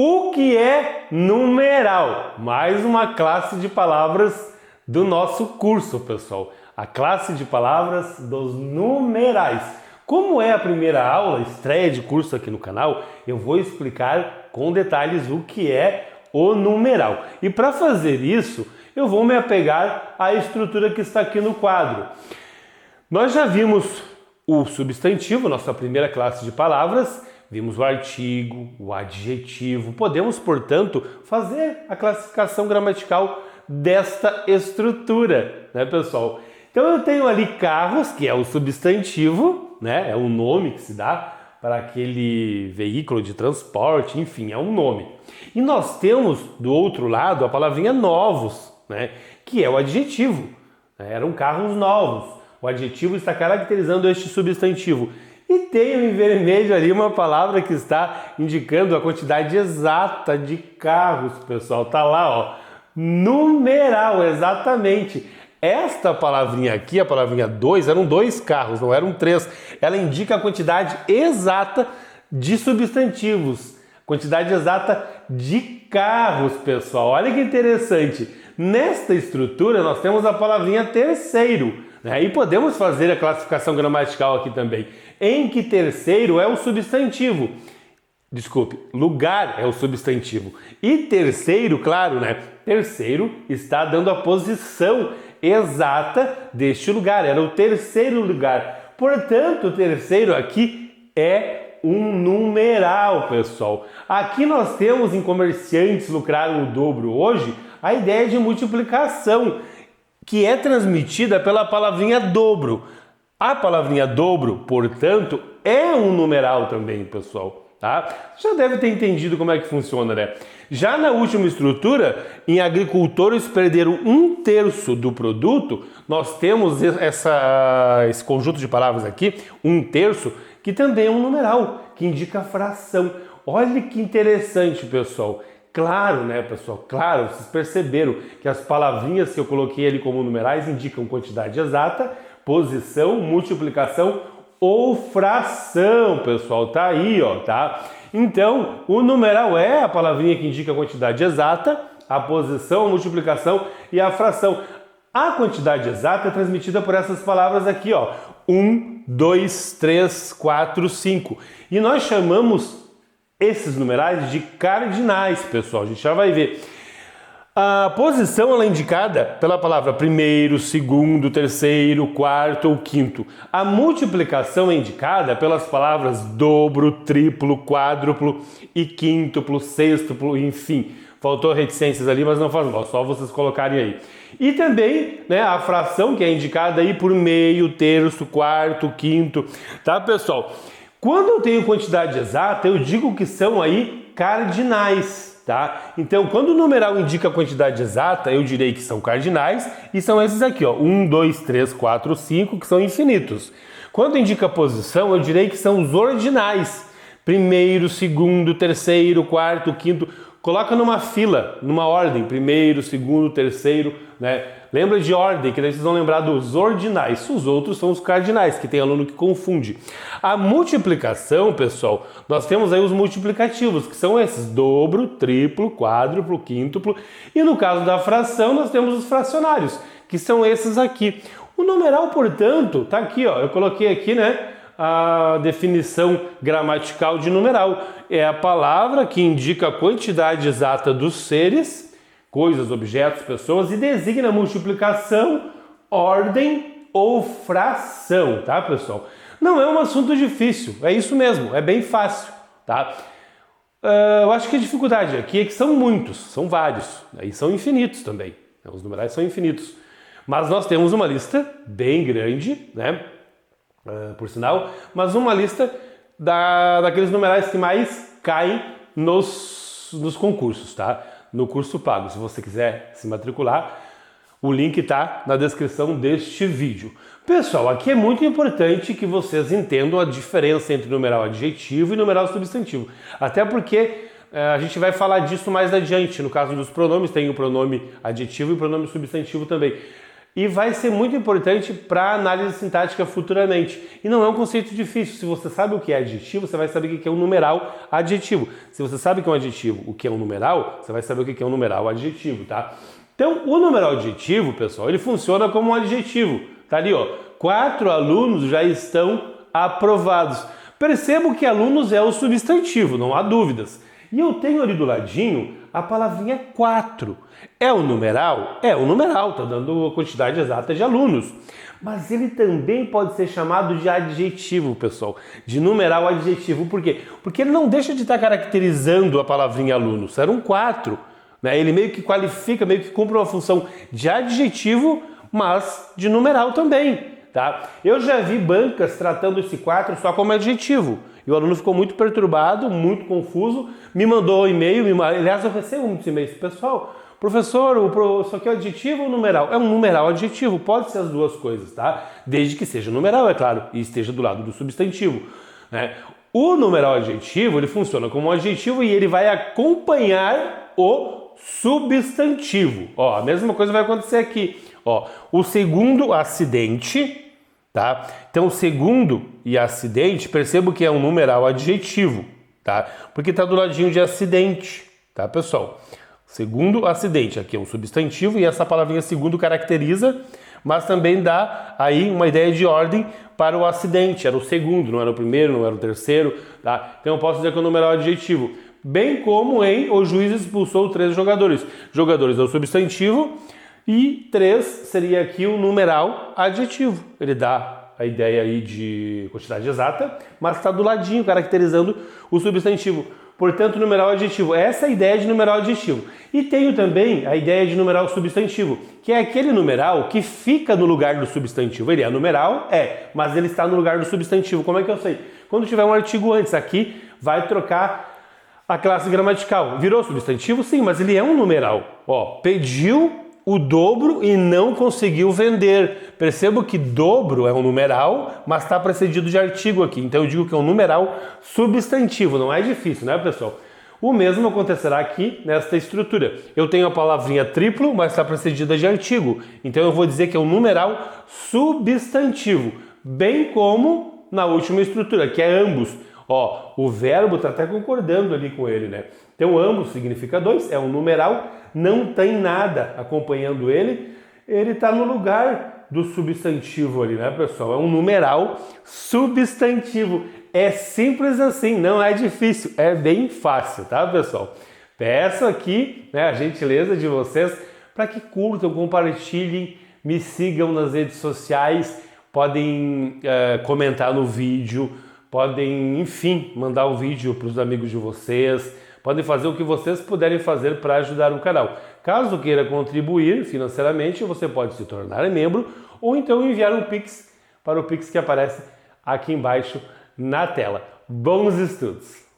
O que é numeral? Mais uma classe de palavras do nosso curso, pessoal. A classe de palavras dos numerais. Como é a primeira aula, estreia de curso aqui no canal, eu vou explicar com detalhes o que é o numeral. E para fazer isso, eu vou me apegar à estrutura que está aqui no quadro. Nós já vimos o substantivo, nossa primeira classe de palavras, vimos o artigo, o adjetivo. Podemos, portanto, fazer a classificação gramatical desta estrutura, né, pessoal? Então eu tenho ali carros, que é o substantivo, né? É o nome que se dá para aquele veículo de transporte, enfim, é um nome. E nós temos do outro lado a palavrinha novos, né? Que é o adjetivo. Eram carros novos. O adjetivo está caracterizando este substantivo. E tem em vermelho ali uma palavra que está indicando a quantidade exata de carros, pessoal. Tá lá, ó. Numeral, exatamente. Esta palavrinha aqui, a palavrinha 2, eram 2 carros, não eram 3. Ela indica a quantidade exata de substantivos. Quantidade exata de carros, pessoal. Olha que interessante. Nesta estrutura, nós temos a palavrinha terceiro. E podemos fazer a classificação gramatical aqui também, em que terceiro é o substantivo. Desculpe, lugar é o substantivo. E terceiro, claro, né? Terceiro está dando a posição exata deste lugar. Era o terceiro lugar. Portanto, o terceiro aqui é um numeral, pessoal. Aqui nós temos em Comerciantes Lucraram o Dobro hoje a ideia de multiplicação, que é transmitida pela palavrinha dobro. A palavrinha dobro, portanto, é um numeral também, pessoal. Tá? Já deve ter entendido como é que funciona, né? Já na última estrutura, em agricultores perderam 1/3 do produto, nós temos esse conjunto de palavras aqui, 1/3, que também é um numeral, que indica fração. Olha que interessante, pessoal. Claro, né, pessoal? Claro, vocês perceberam que as palavrinhas que eu coloquei ali como numerais indicam quantidade exata, posição, multiplicação ou fração, pessoal. Tá aí, ó, tá? Então, o numeral é a palavrinha que indica a quantidade exata, a posição, a multiplicação e a fração. A quantidade exata é transmitida por essas palavras aqui, ó. 1, 2, 3, 4, 5. E nós chamamos esses numerais de cardinais, pessoal. A gente já vai ver. A posição ela é indicada pela palavra primeiro, segundo, terceiro, quarto ou quinto. A multiplicação é indicada pelas palavras dobro, triplo, quádruplo e quíntuplo, sextuplo, enfim. Faltou reticências ali, mas não faz mal, só vocês colocarem aí. E também, né, a fração que é indicada aí por meio, terço, quarto, quinto, tá, pessoal? Quando eu tenho quantidade exata, eu digo que são aí cardinais, tá? Então, quando o numeral indica a quantidade exata, eu direi que são cardinais e são esses aqui, ó, 1, 2, 3, 4, 5, que são infinitos. Quando indica a posição, eu direi que são os ordinais. Primeiro, segundo, terceiro, quarto, quinto. Coloca numa fila, numa ordem, primeiro, segundo, terceiro, né? Lembra de ordem, que daí vocês vão lembrar dos ordinais. Os outros são os cardinais, que tem aluno que confunde. A multiplicação, pessoal, nós temos aí os multiplicativos, que são esses, dobro, triplo, quádruplo, quíntuplo. E no caso da fração, nós temos os fracionários, que são esses aqui. O numeral, portanto, tá aqui, ó. Eu coloquei aqui, né, a definição gramatical de numeral. É a palavra que indica a quantidade exata dos seres, coisas, objetos, pessoas, e designa multiplicação, ordem ou fração, tá, pessoal? Não é um assunto difícil, é isso mesmo, é bem fácil, tá? Eu acho que a dificuldade aqui é que são muitos, são vários, e são infinitos também, os numerais são infinitos. Mas nós temos uma lista bem grande, né? Por sinal, mas uma lista daqueles numerais que mais caem nos concursos, tá? No curso pago. Se você quiser se matricular, o link está na descrição deste vídeo. Pessoal, aqui é muito importante que vocês entendam a diferença entre numeral adjetivo e numeral substantivo. Até porque a gente vai falar disso mais adiante. No caso dos pronomes, tem o pronome adjetivo e o pronome substantivo também. e vai ser muito importante para análise sintática futuramente. E não é um conceito difícil. Se você sabe o que é adjetivo, você vai saber o que é um numeral adjetivo. Se você sabe o que é um adjetivo, o que é um numeral, você vai saber o que é um numeral adjetivo, tá? Então, o numeral adjetivo, pessoal, ele funciona como um adjetivo. Tá ali, ó. 4 alunos já estão aprovados. Percebo que alunos é o substantivo, não há dúvidas. E eu tenho ali do ladinho a palavrinha 4. É o numeral? É o numeral, está dando a quantidade exata de alunos. Mas ele também pode ser chamado de adjetivo, pessoal. De numeral adjetivo. Por quê? Porque ele não deixa de estar caracterizando a palavrinha alunos. Eram 4. Né? Ele meio que qualifica, meio que cumpre uma função de adjetivo, mas de numeral também. Tá? Eu já vi bancas tratando esse 4 só como adjetivo. E o aluno ficou muito perturbado, muito confuso, me mandou um e-mail, aliás, eu recebo muitos e-mails. Pessoal, professor, isso aqui é adjetivo ou numeral? É um numeral adjetivo, pode ser as duas coisas, tá? Desde que seja numeral, é claro, e esteja do lado do substantivo. Né? O numeral adjetivo, ele funciona como um adjetivo e ele vai acompanhar o substantivo. Ó, a mesma coisa vai acontecer aqui. Ó, o segundo acidente, tá? Então, o segundo e acidente, percebo que é um numeral adjetivo, tá? Porque tá do ladinho de acidente, tá, pessoal? Segundo acidente, aqui é um substantivo e essa palavrinha segundo caracteriza, mas também dá aí uma ideia de ordem para o acidente. Era o segundo, não era o primeiro, não era o terceiro, tá? Então, eu posso dizer que é um numeral adjetivo. Bem como em o juiz expulsou 3 jogadores. Jogadores é o substantivo. E 3 seria aqui o numeral adjetivo. Ele dá a ideia aí de quantidade exata, mas está do ladinho, caracterizando o substantivo. Portanto, numeral adjetivo. Essa é a ideia de numeral adjetivo. E tenho também a ideia de numeral substantivo, que é aquele numeral que fica no lugar do substantivo. Ele é numeral? É, mas ele está no lugar do substantivo. Como é que eu sei? Quando tiver um artigo antes, aqui vai trocar a classe gramatical. Virou substantivo? Sim, mas ele é um numeral. Ó, pediu o dobro e não conseguiu vender. Percebo que dobro é um numeral, mas está precedido de artigo aqui. Então eu digo que é um numeral substantivo. Não é difícil, né, pessoal? O mesmo acontecerá aqui nesta estrutura. Eu tenho a palavrinha triplo, mas está precedida de artigo. Então eu vou dizer que é um numeral substantivo. Bem como na última estrutura, que é ambos. Ó, o verbo está até concordando ali com ele, né? Então, ambos significa 2, é um numeral, não tem nada acompanhando ele, ele está no lugar do substantivo ali, né, pessoal? É um numeral substantivo. É simples assim, não é difícil, é bem fácil, tá, pessoal? Peço aqui, né, a gentileza de vocês para que curtam, compartilhem, me sigam nas redes sociais, podem comentar no vídeo, podem, enfim, mandar o vídeo para os amigos de vocês, podem fazer o que vocês puderem fazer para ajudar o canal. Caso queira contribuir financeiramente, você pode se tornar membro ou então enviar um Pix para o Pix que aparece aqui embaixo na tela. Bons estudos!